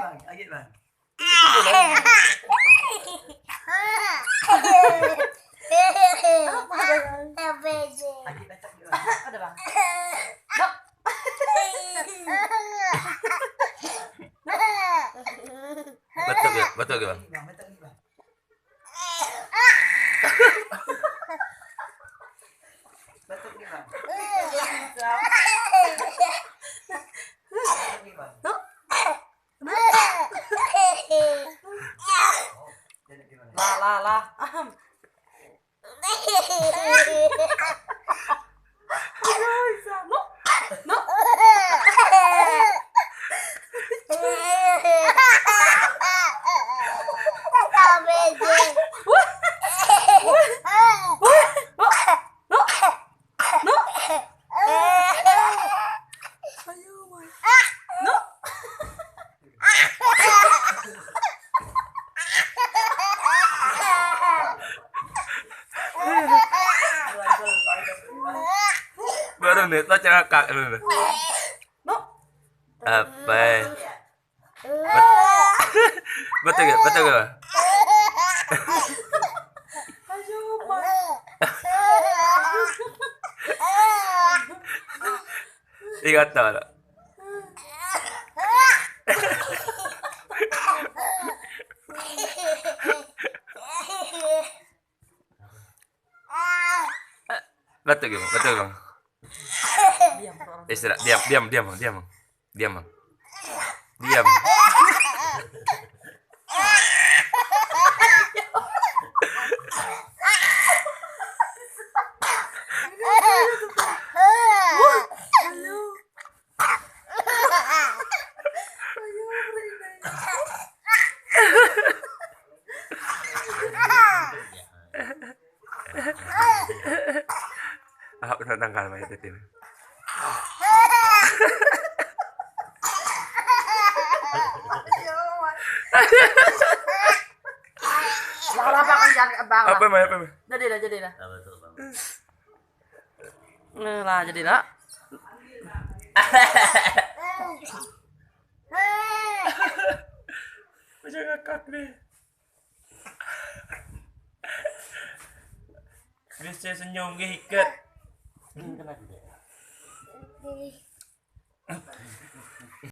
bang, lagi bang. Lagi becek gimana? Ada bang. Betul ya, betul ya bang. Lagi bang, betul lagi bang. Betul lagi bang. Betul lagi bang. Oh, jadi gimana? Lah. No. Baru nih, tuh cakak nih. No. Apa? Betul ya, betul ya. Ayo, Bang. Ingat tak? Betul ya bang, betul bang. Diam, Bang. Istirahat, diam bang, diam bang. Diam. Ah, udah tanggal banyak itu. Lah Bang, jangan Bang. Apa mah apa mah? Jadi dah. Lah, jadi dah. Macam ngakak deh. Bisa senyum ke hiket.